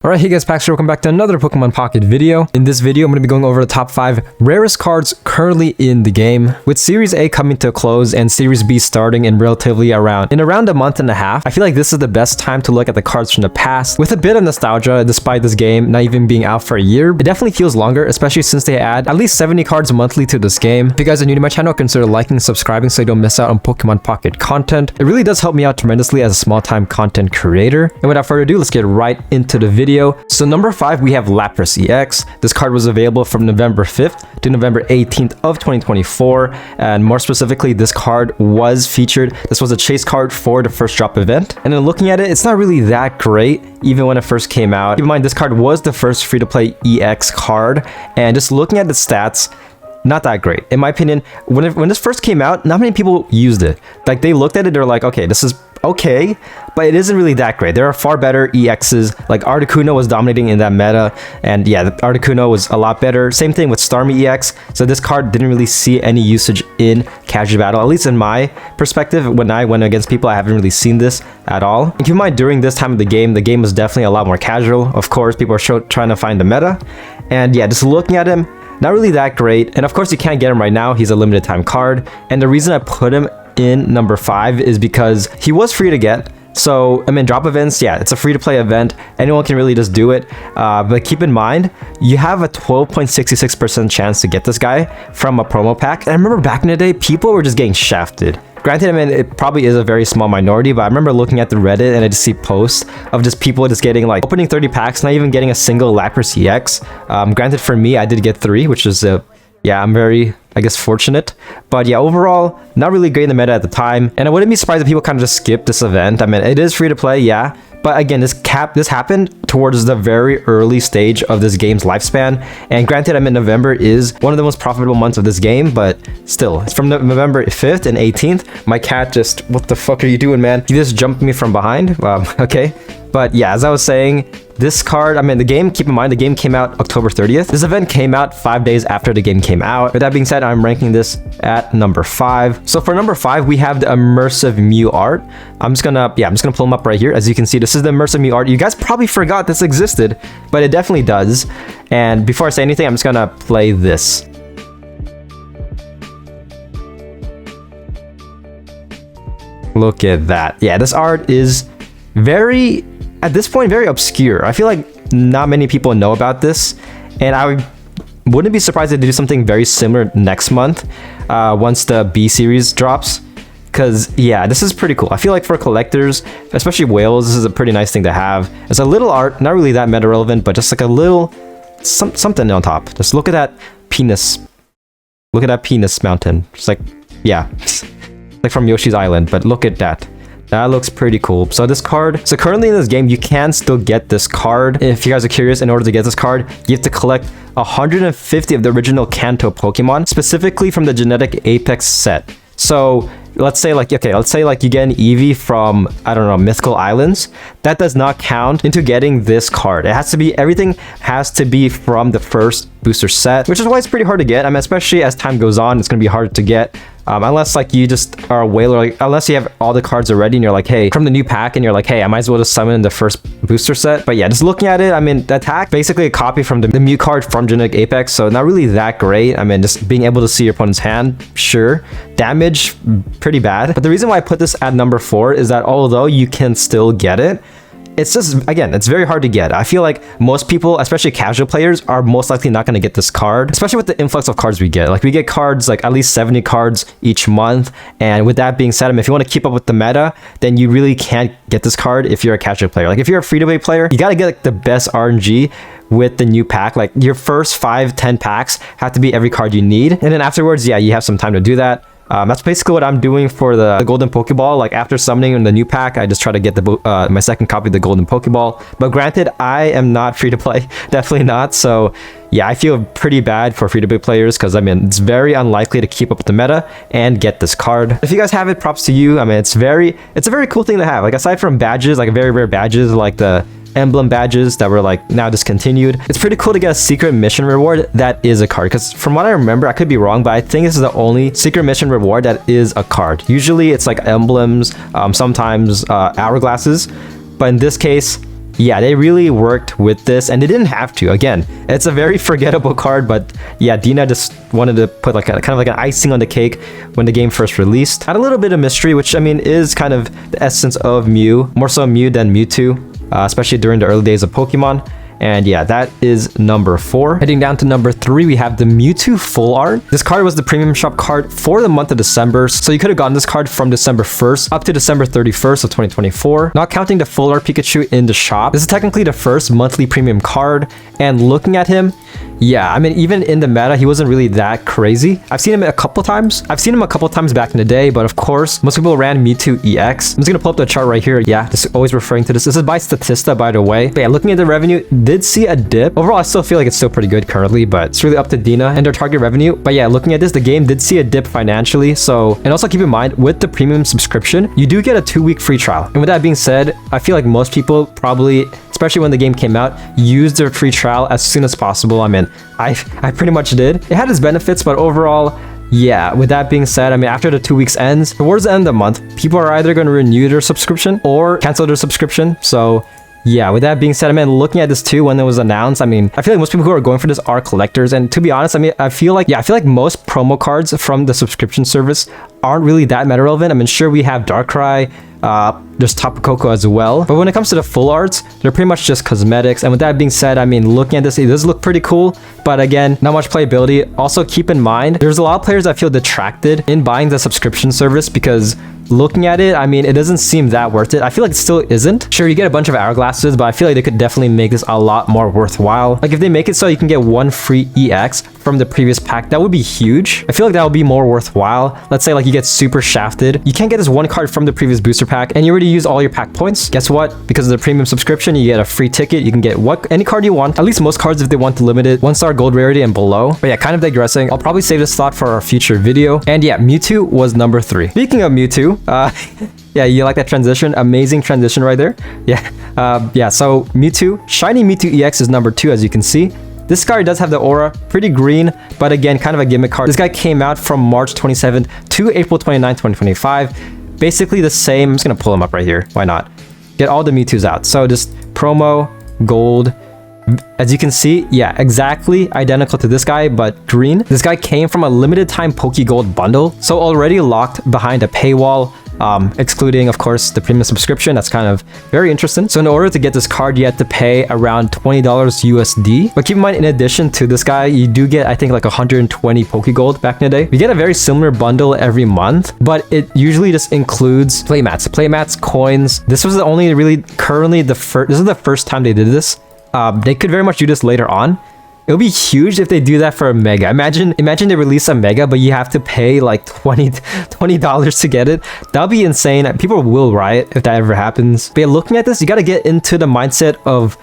Alright, hey guys, Pax here, welcome back to another Pokemon Pocket video. In this video, I'm going to be going over the top 5 rarest cards currently in the game. With Series A coming to a close and Series B starting in around a month and a half, I feel like this is the best time to look at the cards from the past. With a bit of nostalgia, despite this game not even being out for a year, it definitely feels longer, especially since they add at least 70 cards monthly to this game. If you guys are new to my channel, consider liking and subscribing so you don't miss out on Pokemon Pocket content. It really does help me out tremendously as a small-time content creator. And without further ado, let's get right into the video. So number 5, we have Lapras EX. This card was available from November 5th to November 18th of 2024, and more specifically, this card was featured. This was a chase card for the first drop event, and then looking at it, it's not really that great even when it first came out. Keep in mind, this card was the first free-to-play EX card, and just looking at the stats, not that great. In my opinion, when this first came out, not many people used it. Like, they looked at it, they're like, okay, this is okay, but it isn't really that great. There are far better EXs, like Articuno was dominating in that meta, and yeah, the Articuno was a lot better. Same thing with Starmie EX, so this card didn't really see any usage in casual battle, at least in my perspective. When I went against people, I haven't really seen this at all. And keep in mind, during this time of the game was definitely a lot more casual. Of course, people are trying to find the meta, and yeah, just looking at him, not really that great. And of course, you can't get him right now. He's a limited time card, and the reason I put him in number 5 is because he was free to get. So I mean, drop events, yeah, it's a free to play event, anyone can really just do it, but keep in mind, you have a 12.66% chance to get this guy from a promo pack. And I remember back in the day, people were just getting shafted. Granted, I mean, it probably is a very small minority, but I remember looking at the Reddit and I just see posts of just people just getting like opening 30 packs, not even getting a single Lapras EX. Granted, for me, I did get 3, which is yeah, I'm very, I guess, fortunate. But yeah, overall, not really great in the meta at the time. And I wouldn't be surprised if people kind of just skip this event. I mean, it is free to play, yeah. But again, this happened towards the very early stage of this game's lifespan. And granted, I mean, November is one of the most profitable months of this game, but still, it's from November 5th and 18th. My cat just, what the fuck are you doing, man? You just jumped me from behind. Okay. But yeah, as I was saying, this card, I mean, the game, keep in mind, the game came out October 30th. This event came out 5 days after the game came out. With that being said, I'm ranking this at number 5. So for number 5, we have the immersive Mew art. I'm just gonna pull them up right here. As you can see, this is the immersive Mew art. You guys probably forgot this existed, but it definitely does. And before I say anything, I'm just gonna play this. Look at that. Yeah, this art is very, at this point, very obscure. I feel like not many people know about this, and I wouldn't be surprised if they do something very similar next month once the B series drops, because yeah, this is pretty cool. I feel like for collectors, especially whales, this is a pretty nice thing to have. It's a little art, not really that meta relevant, but just like a little something on top. Just look at that penis. Look at that penis mountain. Just like, yeah, like from Yoshi's Island, but look at that. That looks pretty cool. So this card, so currently in this game, you can still get this card. If you guys are curious, in order to get this card, you have to collect 150 of the original Kanto Pokemon, specifically from the Genetic Apex set. So let's say like, okay, let's say like you get an Eevee from, I don't know, Mythical Islands. That does not count into getting this card. It has to be, everything has to be from the first booster set, which is why it's pretty hard to get. I mean, especially as time goes on, it's going to be hard to get. Unless like you just are a whaler, like, unless you have all the cards already and you're like, hey, from the new pack, and you're like, hey, I might as well just summon in the first booster set. But yeah, just looking at it, I mean, the attack, basically a copy from the Mew card from Genetic Apex, so not really that great. I mean, just being able to see your opponent's hand, sure. Damage, pretty bad. But the reason why I put this at number 4 is that although you can still get it, it's just, again, it's very hard to get. I feel like most people, especially casual players, are most likely not going to get this card, especially with the influx of cards we get. Like, we get cards, like at least 70 cards each month. And with that being said, I mean, if you want to keep up with the meta, then you really can't get this card if you're a casual player. Like, if you're a free-to-play player, you got to get like the best RNG with the new pack. Like, your first 5-10 packs have to be every card you need. And then afterwards, yeah, you have some time to do that. That's basically what I'm doing for the Golden Pokeball. Like, after summoning in the new pack, I just try to get the my second copy of the Golden Pokeball. But granted, I am not free to play. Definitely not. So yeah, I feel pretty bad for free to play players, because I mean, it's very unlikely to keep up with the meta and get this card. If you guys have it, props to you. I mean, it's a very cool thing to have. Like, aside from badges, like very rare badges, like the emblem badges that were like now discontinued, it's pretty cool to get a secret mission reward that is a card, because from what I remember, I could be wrong, but I think this is the only secret mission reward that is a card. Usually it's like emblems, sometimes hourglasses, but in this case, yeah, they really worked with this, and they didn't have to. Again, it's a very forgettable card, but yeah, Dina just wanted to put like a kind of like an icing on the cake when the game first released. Had a little bit of mystery, which I mean is kind of the essence of Mew, more so Mew than Mewtwo, especially during the early days of Pokemon. And yeah, that is number 4. Heading down to number 3, we have the Mewtwo Full Art. This card was the premium shop card for the month of December, so you could have gotten this card from December 1st up to December 31st of 2024, not counting the Full Art Pikachu in the shop. This is technically the first monthly premium card, and looking at him, yeah, I mean, even in the meta, he wasn't really that crazy. I've seen him a couple times. I've seen him a couple times back in the day, but of course, most people ran Mewtwo EX. I'm just gonna pull up the chart right here. Yeah, just always referring to this. This is by Statista, by the way. But yeah, looking at the revenue, did see a dip. Overall, I still feel like it's still pretty good currently, but it's really up to Dina and their target revenue. But yeah, looking at this, the game did see a dip financially. So, and also keep in mind, with the premium subscription, you do get a 2-week free trial. And with that being said, I feel like most people probably, especially when the game came out, used their free trial as soon as possible. I mean, I pretty much did. It had its benefits, but overall, yeah, with that being said, I mean, after the 2 weeks ends, towards the end of the month, people are either going to renew their subscription or cancel their subscription. So yeah, with that being said, I mean, looking at this too, when it was announced, I mean, I feel like most people who are going for this are collectors. And to be honest, I mean, I feel like most promo cards from the subscription service aren't really that meta relevant. I mean, sure, we have Darkrai, there's Tapu Koko as well, but when it comes to the full arts, they're pretty much just cosmetics. And with that being said, I mean, looking at this, it does look pretty cool, but again, not much playability. Also, keep in mind, there's a lot of players that feel detracted in buying the subscription service because looking at it, I mean, it doesn't seem that worth it. I feel like it still isn't. Sure, you get a bunch of hourglasses, but I feel like they could definitely make this a lot more worthwhile. Like if they make it so you can get 1 free EX from the previous pack, that would be huge. I feel like that would be more worthwhile. Let's say like you get super shafted. You can't get this 1 card from the previous booster pack and you already use all your pack points. Guess what? Because of the premium subscription, you get a free ticket. You can get any card you want. At least most cards if they want to limit it. 1-star gold rarity and below. But yeah, kind of digressing. I'll probably save this thought for our future video. And yeah, Mewtwo was number 3. Speaking of Mewtwo, yeah, you like that transition? Amazing transition right there. Yeah, yeah. So Mewtwo, shiny Mewtwo EX is number 2, as you can see. This card does have the aura, pretty green, but again, kind of a gimmick card. This guy came out from March 27th to April 29th, 2025. Basically the same. I'm just gonna pull him up right here. Why not? Get all the Mewtwo's out. So just promo, gold. As you can see, yeah, exactly identical to this guy, but green. This guy came from a limited time Pokegold bundle, so already locked behind a paywall. Excluding, of course, the premium subscription. That's kind of very interesting. So in order to get this card, you have to pay around $20 USD. But keep in mind, in addition to this guy, you do get, I think, like 120 Pokegold back in the day. You get a very similar bundle every month, but it usually just includes playmats, coins. This was the only really currently the first. This is the first time they did this. They could very much do this later on. It would be huge if they do that for a mega. Imagine they release a mega, but you have to pay like $20 to get it. That would be insane. People will riot if that ever happens. But yeah, looking at this, you got to get into the mindset of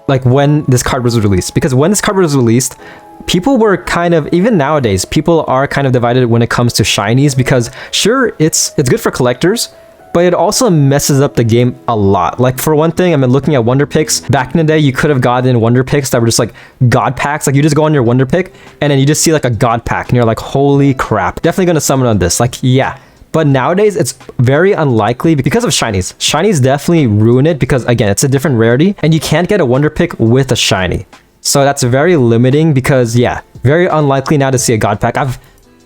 like when this card was released. Because when this card was released, people were kind of, even nowadays, people are kind of divided when it comes to shinies. Because sure, it's good for collectors, but it also messes up the game a lot. Like for one thing, I mean, looking at Wonder Picks, back in the day, you could have gotten Wonder Picks that were just like God packs. Like you just go on your Wonder Pick and then you just see like a God pack and you're like, holy crap, definitely gonna summon on this. Like, yeah. But nowadays, it's very unlikely because of shinies. Shinies definitely ruin it because again, it's a different rarity and you can't get a Wonder Pick with a shiny. So that's very limiting because yeah, very unlikely now to see a God pack.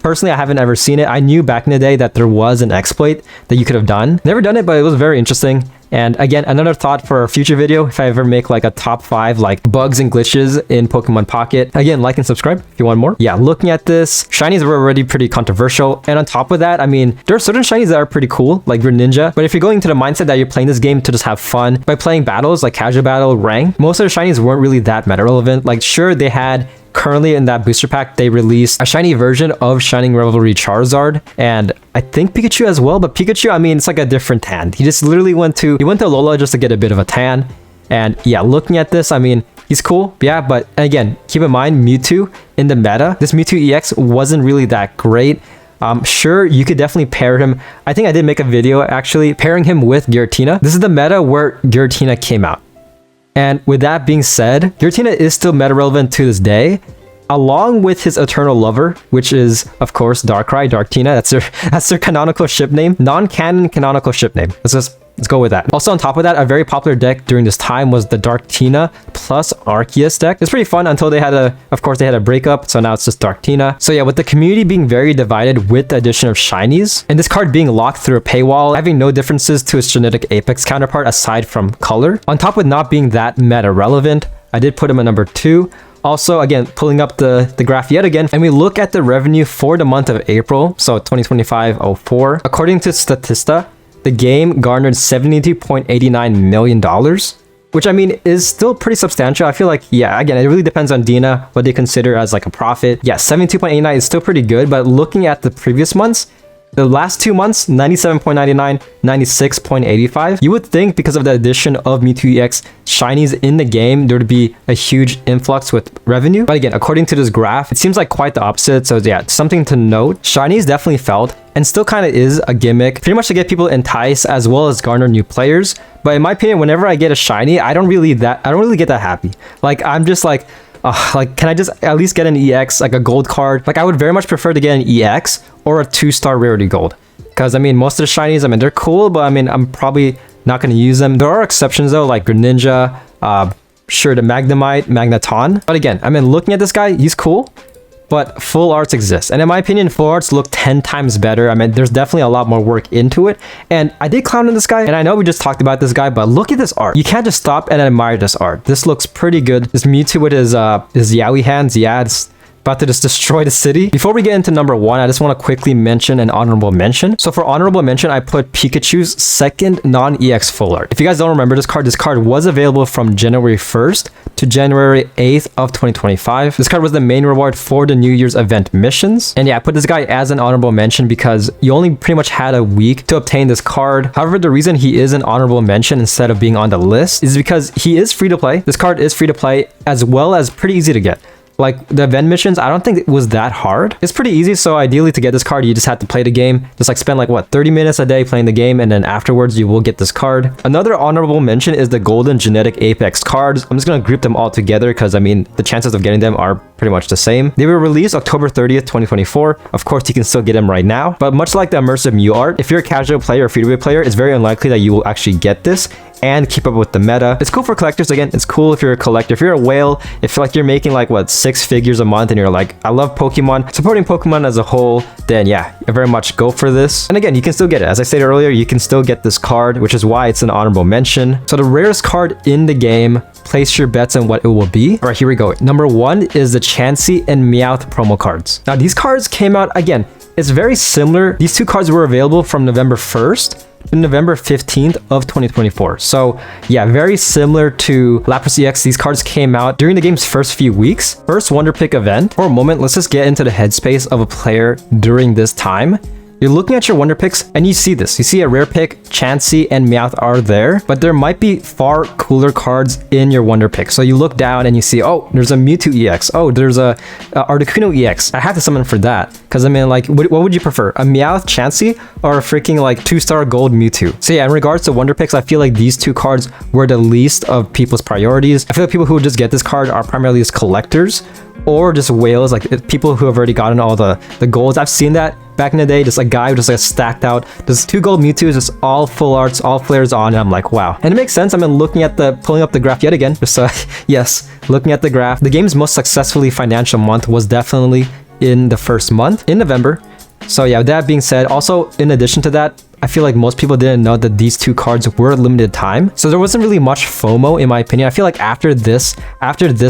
Personally, I haven't ever seen it. I knew back in the day that there was an exploit that you could have done. Never done it, but it was very interesting. And again, another thought for a future video, if I ever make like a top 5 like bugs and glitches in Pokemon Pocket. Again, like and subscribe if you want more. Yeah, looking at this, shinies were already pretty controversial. And on top of that, I mean, there are certain shinies that are pretty cool, like Greninja. But if you're going to the mindset that you're playing this game to just have fun by playing battles like casual battle, rank, most of the shinies weren't really that meta relevant. Like sure, they had currently in that booster pack, they released a shiny version of Shining Revelry Charizard and I think Pikachu as well. But Pikachu, I mean, it's like a different tan. He just literally went to Alola just to get a bit of a tan. And yeah, looking at this, I mean, he's cool. Yeah, but again, keep in mind, Mewtwo in the meta, this Mewtwo EX wasn't really that great. Sure, you could definitely pair him. I think I did make a video actually pairing him with Giratina. This is the meta where Giratina came out. And with that being said, Giratina is still meta relevant to this day, along with his eternal lover, which is, of course, Darkrai, Darktina. That's their canonical ship name. Non-canon canonical ship name. Let's just let's go with that. Also on top of that, a very popular deck during this time was the Giratina plus Arceus deck. It's pretty fun until they had of course they had a breakup, so now it's just Giratina. So yeah, with the community being very divided with the addition of shinies, and this card being locked through a paywall, having no differences to its genetic Apex counterpart aside from color, on top with not being that meta relevant, I did put him at number 2. Also, again, pulling up the graph yet again, and we look at the revenue for the month of April, so 2025-04. According to Statista, the game garnered $72.89 million, which I mean is still pretty substantial. I feel like, yeah, again, it really depends on Dina, what they consider as like a profit. Yeah, 72.89 is still pretty good, but looking at the previous months, the last 2 months, 97.99, 96.85. You would think because of the addition of Mewtwo EX shinies in the game, there would be a huge influx with revenue. But again, according to this graph, it seems like quite the opposite. So yeah, something to note. Shinies definitely felt and still kind of is a gimmick, pretty much to get people enticed as well as garner new players. But in my opinion, whenever I get a shiny, I don't really get that happy. Like I'm just like, like, can I just at least get an EX, like a gold card? Like, I would very much prefer to get an EX or a 2-star rarity gold. Because, I mean, most of the shinies, I mean, they're cool, but I mean, I'm probably not going to use them. There are exceptions, though, like Greninja, sure, the Magnemite, Magneton. But again, I mean, looking at this guy, he's cool. But full arts exist, and in my opinion, full arts look 10 times better. I mean, there's definitely a lot more work into it, and I did clown on this guy, and I know we just talked about this guy, but look at this art. You can't just stop and admire this art. This looks pretty good. This Mewtwo with his Yowie hands, yeah, it's about to just destroy the city. Before we get into number 1, I just want to quickly mention an honorable mention. So for honorable mention, I put Pikachu's second non-EX full art. If you guys don't remember this card was available from January 1st to January 8th of 2025. This card was the main reward for the New Year's event missions. And yeah, I put this guy as an honorable mention because you only pretty much had a week to obtain this card. However, the reason he is an honorable mention instead of being on the list is because he is free to play. This card is free to play as well as pretty easy to get. Like the event missions, I don't think it was that hard. It's pretty easy, so ideally to get this card, you just have to play the game. Just like spend like what, 30 minutes a day playing the game, and then afterwards you will get this card. Another honorable mention is the golden genetic Apex cards. I'm just gonna group them all together because I mean the chances of getting them are pretty much the same. They were released October 30th, 2024. Of course, you can still get them right now. But much like the immersive Mew art, if you're a casual player or free-to-play player, it's very unlikely that you will actually get this and keep up with the meta. It's cool for collectors. Again, it's cool if you're a collector. If you're a whale, if like you're making like what, 6 figures a month and you're like, I love Pokemon, supporting Pokemon as a whole, then yeah, I very much go for this. And again, you can still get it. As I stated earlier, you can still get this card, which is why it's an honorable mention. So the rarest card in the game, place your bets on what it will be. All right, here we go. Number 1 is the Chansey and Meowth promo cards. Now these cards came out, again, it's very similar. These 2 cards were available from November 1st to November 15th of 2024. So yeah, very similar to Lapras EX. These cards came out during the game's first few weeks. First Wonder Pick event. For a moment, let's just get into the headspace of a player during this time. You're looking at your Wonder Picks and you see this. You see a rare pick, Chansey and Meowth are there, but there might be far cooler cards in your Wonder Pick. So you look down and you see, oh, there's a Mewtwo EX. Oh, there's a Articuno EX. I have to summon for that. Because I mean, like, what would you prefer? A Meowth Chansey or a freaking like 2-star gold Mewtwo? So yeah, in regards to Wonder Picks, I feel like these 2 cards were the least of people's priorities. I feel like people who would just get this card are primarily just collectors or just whales, like people who have already gotten all the golds. I've seen that back in the day, just a guy who just like stacked out just 2 gold Mewtwo's, just all full arts, all flares on, and I'm like, wow. And it makes sense. I mean, looking at pulling up the graph yet again, just yes, looking at the graph, the game's most successfully financial month was definitely in the first month, in November. So yeah, with that being said, also in addition to that, I feel like most people didn't know that these 2 cards were limited time. So there wasn't really much FOMO in my opinion. I feel like after this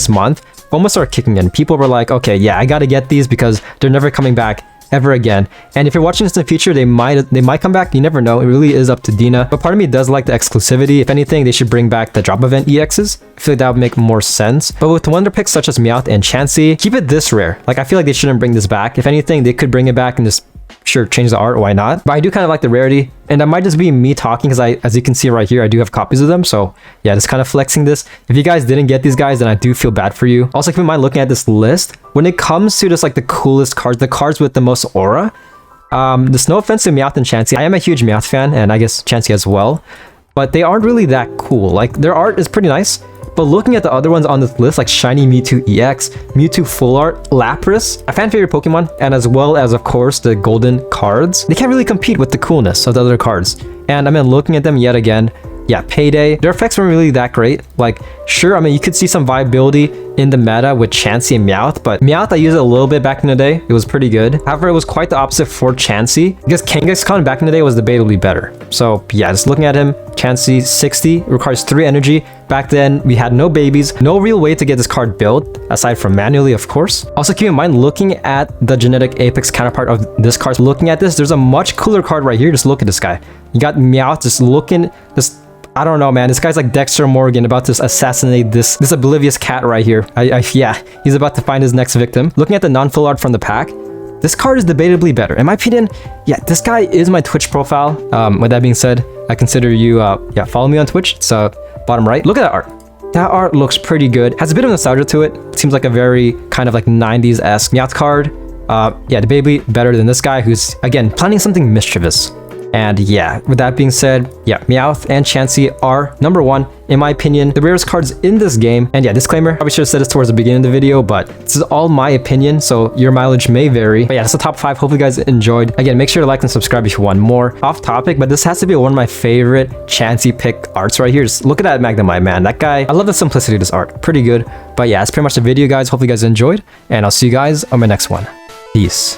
month, FOMO started kicking in. People were like, okay, yeah, I gotta get these because they're never coming back ever again. And if you're watching this in the future, they might come back. You never know. It really is up to Dina. But part of me does like the exclusivity. If anything, they should bring back the drop event EXs. I feel like that would make more sense. But with Wonder Picks such as Meowth and Chansey, keep it this rare. Like I feel like they shouldn't bring this back. If anything, they could bring it back and just sure change the art, why not? But I do kind of like the rarity, and that might just be me talking because as you can see right here, I do have copies of them. So yeah, just kind of flexing this. If you guys didn't get these guys, then I do feel bad for you. Also, keep in mind looking at this list, when it comes to just like the coolest cards, the cards with the most aura, there's no offense to Meowth and Chansey. I am a huge Meowth fan, and I guess Chansey as well, but they aren't really that cool. Like their art is pretty nice, But looking at the other ones on this list, like Shiny Mewtwo EX, Mewtwo Full Art, Lapras, a fan favorite Pokemon, and as well as, of course, the golden cards, they can't really compete with the coolness of the other cards. And I mean, looking at them yet again, yeah, Payday, their effects weren't really that great. Like, sure, I mean, you could see some viability in the meta with Chansey and Meowth, but Meowth, I used it a little bit back in the day. It was pretty good. However, it was quite the opposite for Chansey, because Kangaskhan back in the day was debatably better. So yeah, just looking at him, Chansey 60, requires 3 energy. Back then, we had no babies, no real way to get this card built, aside from manually, of course. Also, keep in mind, looking at the genetic Apex counterpart of this card, looking at this, there's a much cooler card right here. Just look at this guy. You got Meowth just looking, just, I don't know, man. This guy's like Dexter Morgan about to assassinate this oblivious cat right here. Yeah, he's about to find his next victim. Looking at the non-full art from the pack, this card is debatably better. In my opinion, yeah, this guy is my Twitch profile. With that being said, I consider you, yeah, follow me on Twitch. It's bottom right. Look at that art. That art looks pretty good. Has a bit of nostalgia to it. Seems like a very kind of like 90s-esque Meowth card. Yeah, debatably better than this guy who's, again, planning something mischievous. And yeah, with that being said, yeah, Meowth and Chansey are number 1, in my opinion, the rarest cards in this game. And yeah, disclaimer, probably should have said this towards the beginning of the video, but this is all my opinion, so your mileage may vary. But yeah, that's the top 5. Hopefully you guys enjoyed. Again, make sure to like and subscribe if you want more. Off topic, but this has to be one of my favorite Chansey pick arts right here. Just look at that Magnemite, man. That guy, I love the simplicity of this art. Pretty good. But yeah, that's pretty much the video, guys. Hopefully you guys enjoyed, and I'll see you guys on my next one. Peace.